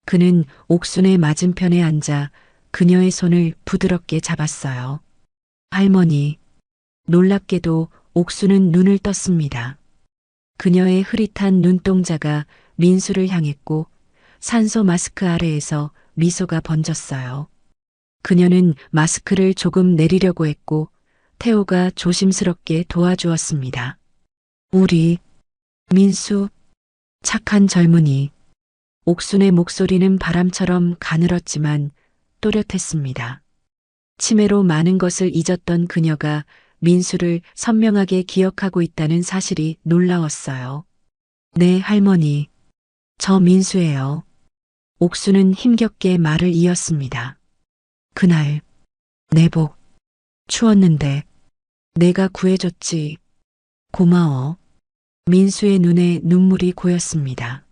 그는 옥순의 맞은편에 앉아 그녀의 손을 부드럽게 잡았어요. 할머니. 놀랍게도 옥순은 눈을 떴습니다. 그녀의 흐릿한 눈동자가 민수를 향했고 산소 마스크 아래에서 미소가 번졌어요. 그녀는 마스크를 조금 내리려고 했고 태호가 조심스럽게 도와주었습니다. 우리 민수, 착한 젊은이. 옥순의 목소리는 바람처럼 가늘었지만 또렷했습니다. 치매로 많은 것을 잊었던 그녀가 민수를 선명하게 기억하고 있다는 사실이 놀라웠어요. 네, 할머니. 저 민수예요. 옥수는 힘겹게 말을 이었습니다. 그날 내복 추웠는데 내가 구해줬지. 고마워. 민수의 눈에 눈물이 고였습니다.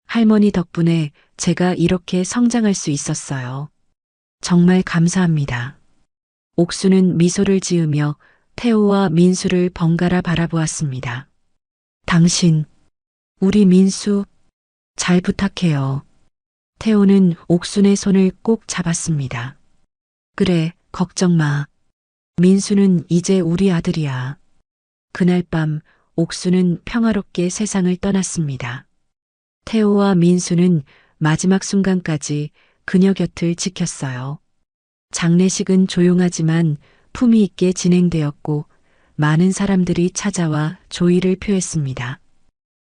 할머니 덕분에 제가 이렇게 성장할 수 있었어요. 정말 감사합니다. 옥수는 미소를 지으며 태호와 민수를 번갈아 바라보았습니다. 당신, 우리 민수, 잘 부탁해요. 태호는 옥순의 손을 꼭 잡았습니다. 그래, 걱정 마. 민수는 이제 우리 아들이야. 그날 밤 옥수는 평화롭게 세상을 떠났습니다. 태호와 민수는 마지막 순간까지 그녀 곁을 지켰어요. 장례식은 조용하지만 품위 있게 진행되었고 많은 사람들이 찾아와 조의를 표했습니다.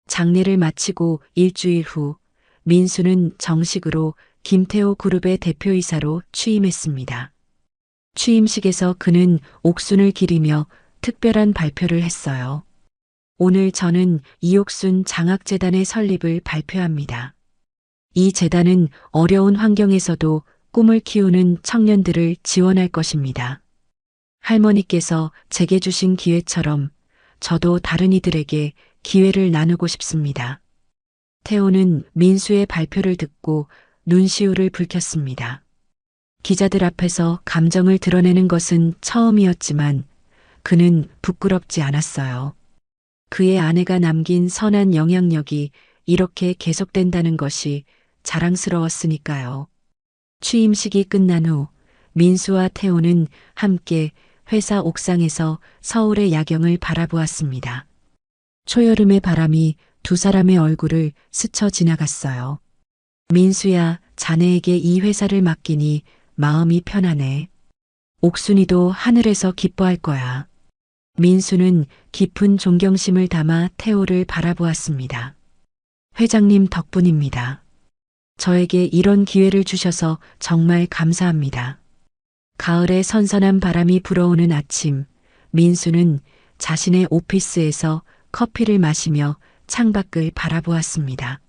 장례를 마치고 일주일 후 민수는 정식으로 김태호 그룹의 대표이사로 취임했습니다. 취임식에서 그는 옥순을 기리며 특별한 발표를 했어요. 오늘 저는 이옥순 장학재단의 설립을 발표합니다. 이 재단은 어려운 환경에서도 꿈을 키우는 청년들을 지원할 것입니다. 할머니께서 제게 주신 기회처럼 저도 다른 이들에게 기회를 나누고 싶습니다. 태호는 민수의 발표를 듣고 눈시울을 붉혔습니다. 기자들 앞에서 감정을 드러내는 것은 처음이었지만 그는 부끄럽지 않았어요. 그의 아내가 남긴 선한 영향력이 이렇게 계속된다는 것이 자랑스러웠으니까요. 취임식이 끝난 후 민수와 태호는 함께 회사 옥상에서 서울의 야경을 바라보았습니다. 초여름의 바람이 두 사람의 얼굴을 스쳐 지나갔어요. 민수야, 자네에게 이 회사를 맡기니 마음이 편하네. 옥순이도 하늘에서 기뻐할 거야. 민수는 깊은 존경심을 담아 태호를 바라보았습니다. 회장님 덕분입니다. 저에게 이런 기회를 주셔서 정말 감사합니다. 가을의 선선한 바람이 불어오는 아침, 민수는 자신의 오피스에서 커피를 마시며 창밖을 바라보았습니다.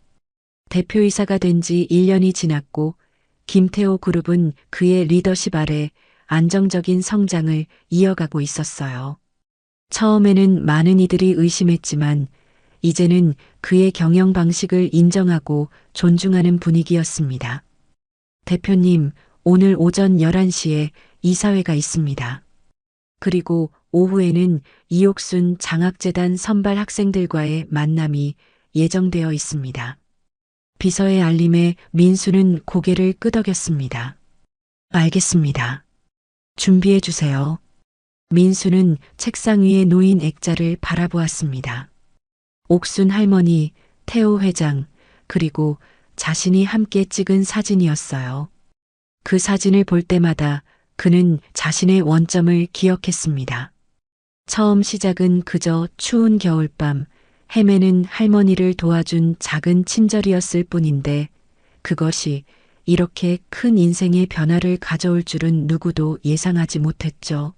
대표이사가 된 지 1년이 지났고 김태호 그룹은 그의 리더십 아래 안정적인 성장을 이어가고 있었어요. 처음에는 많은 이들이 의심했지만 이제는 그의 경영 방식을 인정하고 존중하는 분위기였습니다. 대표님, 오늘 오전 11시에 이사회가 있습니다. 그리고 오후에는 이옥순 장학재단 선발 학생들과의 만남이 예정되어 있습니다. 비서의 알림에 민수는 고개를 끄덕였습니다. 알겠습니다. 준비해 주세요. 민수는 책상 위에 놓인 액자를 바라보았습니다. 옥순 할머니, 태호 회장, 그리고 자신이 함께 찍은 사진이었어요. 그 사진을 볼 때마다 그는 자신의 원점을 기억했습니다. 처음 시작은 그저 추운 겨울밤, 헤매는 할머니를 도와준 작은 친절이었을 뿐인데 그것이 이렇게 큰 인생의 변화를 가져올 줄은 누구도 예상하지 못했죠.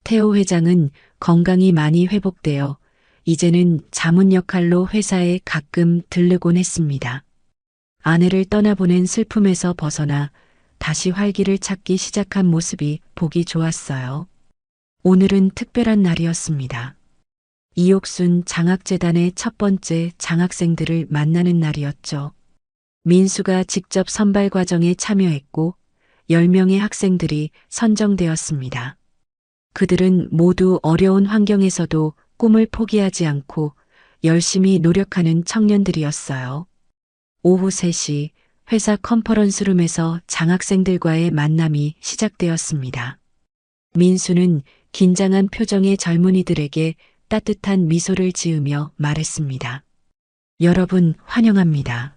태호 회장은 건강이 많이 회복되어 이제는 자문 역할로 회사에 가끔 들르곤 했습니다. 아내를 떠나보낸 슬픔에서 벗어나 다시 활기를 찾기 시작한 모습이 보기 좋았어요. 오늘은 특별한 날이었습니다. 이옥순 장학재단의 첫 번째 장학생들을 만나는 날이었죠. 민수가 직접 선발 과정에 참여했고 10명의 학생들이 선정되었습니다. 그들은 모두 어려운 환경에서도 꿈을 포기하지 않고 열심히 노력하는 청년들이었어요. 오후 3시 회사 컨퍼런스룸에서 장학생들과의 만남이 시작되었습니다. 민수는 긴장한 표정의 젊은이들에게 따뜻한 미소를 지으며 말했습니다. 여러분 환영합니다.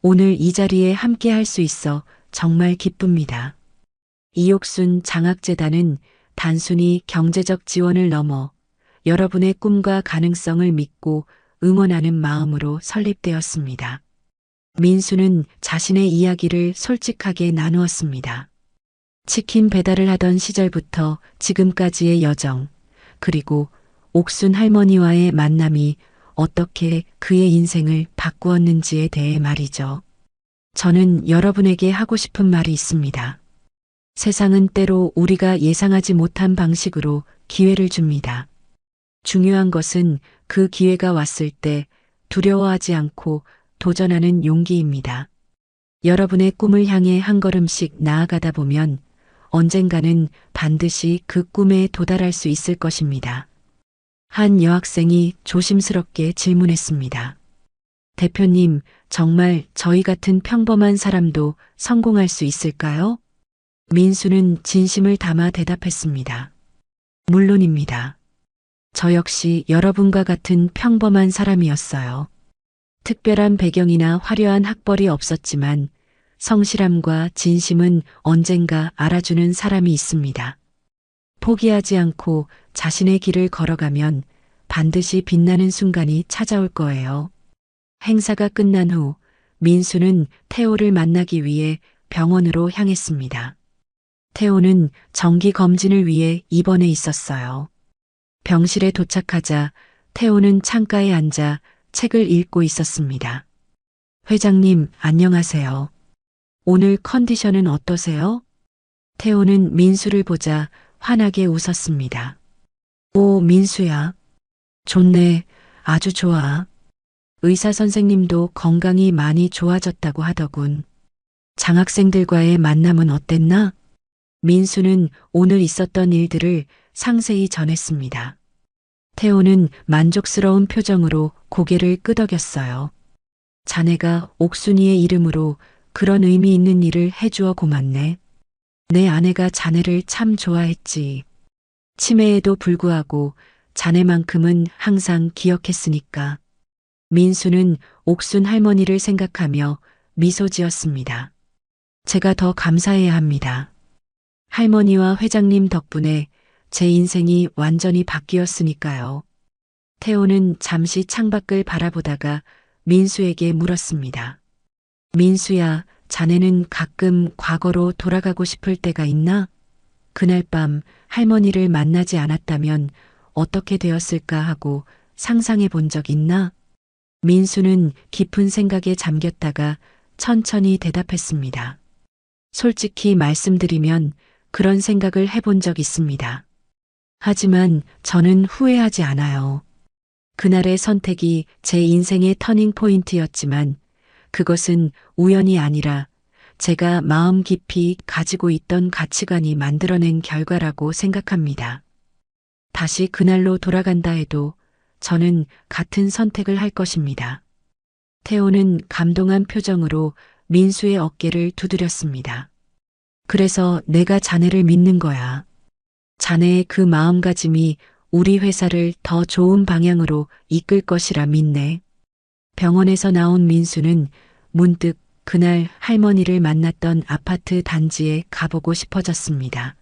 오늘 이 자리에 함께 할 수 있어 정말 기쁩니다. 이옥순 장학재단은 단순히 경제적 지원을 넘어 여러분의 꿈과 가능성을 믿고 응원하는 마음으로 설립되었습니다. 민수는 자신의 이야기를 솔직하게 나누었습니다. 치킨 배달을 하던 시절부터 지금까지의 여정, 그리고 옥순 할머니와의 만남이 어떻게 그의 인생을 바꾸었는지에 대해 말이죠. 저는 여러분에게 하고 싶은 말이 있습니다. 세상은 때로 우리가 예상하지 못한 방식으로 기회를 줍니다. 중요한 것은 그 기회가 왔을 때 두려워하지 않고 도전하는 용기입니다. 여러분의 꿈을 향해 한 걸음씩 나아가다 보면 언젠가는 반드시 그 꿈에 도달할 수 있을 것입니다. 한 여학생이 조심스럽게 질문했습니다. 대표님, 정말 저희 같은 평범한 사람도 성공할 수 있을까요? 민수는 진심을 담아 대답했습니다. 물론입니다. 저 역시 여러분과 같은 평범한 사람이었어요. 특별한 배경이나 화려한 학벌이 없었지만 성실함과 진심은 언젠가 알아주는 사람이 있습니다. 포기하지 않고 자신의 길을 걸어가면 반드시 빛나는 순간이 찾아올 거예요. 행사가 끝난 후 민수는 태호를 만나기 위해 병원으로 향했습니다. 태호는 정기 검진을 위해 입원해 있었어요. 병실에 도착하자 태호는 창가에 앉아 책을 읽고 있었습니다. 회장님, 안녕하세요. 오늘 컨디션은 어떠세요? 태호는 민수를 보자 환하게 웃었습니다. 오, 민수야. 좋네. 아주 좋아. 의사 선생님도 건강이 많이 좋아졌다고 하더군. 장학생들과의 만남은 어땠나? 민수는 오늘 있었던 일들을 상세히 전했습니다. 태호는 만족스러운 표정으로 고개를 끄덕였어요. 자네가 옥순이의 이름으로 그런 의미 있는 일을 해주어 고맙네. 내 아내가 자네를 참 좋아했지. 치매에도 불구하고 자네만큼은 항상 기억했으니까. 민수는 옥순 할머니를 생각하며 미소 지었습니다. 제가 더 감사해야 합니다. 할머니와 회장님 덕분에 제 인생이 완전히 바뀌었으니까요. 태호는 잠시 창밖을 바라보다가 민수에게 물었습니다. 민수야, 자네는 가끔 과거로 돌아가고 싶을 때가 있나? 그날 밤 할머니를 만나지 않았다면 어떻게 되었을까 하고 상상해 본 적 있나? 민수는 깊은 생각에 잠겼다가 천천히 대답했습니다. 솔직히 말씀드리면 그런 생각을 해본 적 있습니다. 하지만 저는 후회하지 않아요. 그날의 선택이 제 인생의 터닝 포인트였지만 그것은 우연이 아니라 제가 마음 깊이 가지고 있던 가치관이 만들어낸 결과라고 생각합니다. 다시 그날로 돌아간다 해도 저는 같은 선택을 할 것입니다. 태호는 감동한 표정으로 민수의 어깨를 두드렸습니다. 그래서 내가 자네를 믿는 거야. 자네의 그 마음가짐이 우리 회사를 더 좋은 방향으로 이끌 것이라 믿네. 병원에서 나온 민수는 문득 그날 할머니를 만났던 아파트 단지에 가보고 싶어졌습니다.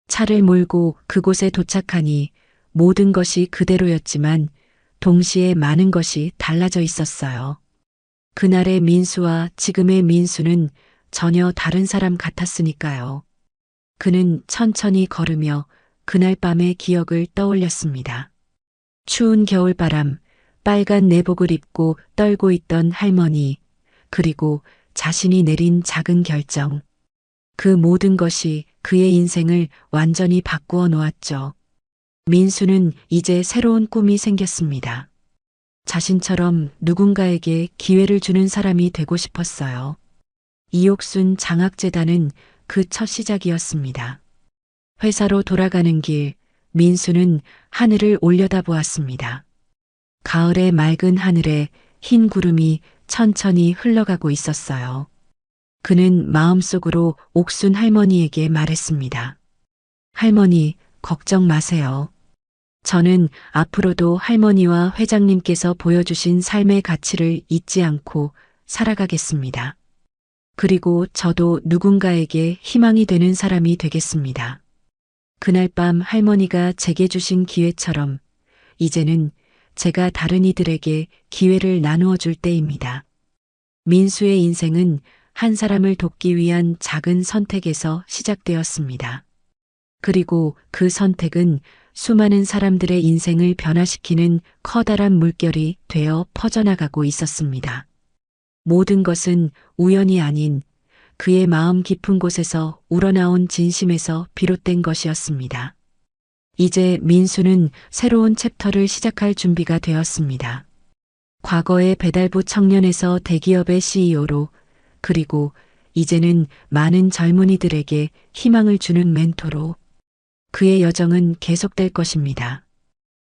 차를 몰고 그곳에 도착하니 모든 것이 그대로였지만 동시에 많은 것이 달라져 있었어요. 그날의 민수와 지금의 민수는 전혀 다른 사람 같았으니까요. 그는 천천히 걸으며 그날 밤의 기억을 떠올렸습니다. 추운 겨울바람, 빨간 내복을 입고 떨고 있던 할머니, 그리고 자신이 내린 작은 결정. 그 모든 것이 그의 인생을 완전히 바꾸어 놓았죠. 민수는 이제 새로운 꿈이 생겼습니다. 자신처럼 누군가에게 기회를 주는 사람이 되고 싶었어요. 이옥순 장학재단은 그 첫 시작이었습니다. 회사로 돌아가는 길, 민수는 하늘을 올려다보았습니다. 가을의 맑은 하늘에 흰 구름이 천천히 흘러가고 있었어요. 그는 마음속으로 옥순 할머니에게 말했습니다. 할머니, 걱정 마세요. 저는 앞으로도 할머니와 회장님께서 보여주신 삶의 가치를 잊지 않고 살아가겠습니다. 그리고 저도 누군가에게 희망이 되는 사람이 되겠습니다. 그날 밤 할머니가 제게 주신 기회처럼 이제는 제가 다른 이들에게 기회를 나누어 줄 때입니다. 민수의 인생은 한 사람을 돕기 위한 작은 선택에서 시작되었습니다. 그리고 그 선택은 수많은 사람들의 인생을 변화시키는 커다란 물결이 되어 퍼져나가고 있었습니다. 모든 것은 우연이 아닌 그의 마음 깊은 곳에서 우러나온 진심에서 비롯된 것이었습니다. 이제 민수는 새로운 챕터를 시작할 준비가 되었습니다. 과거의 배달부 청년에서 대기업의 CEO로, 그리고 이제는 많은 젊은이들에게 희망을 주는 멘토로 그의 여정은 계속될 것입니다.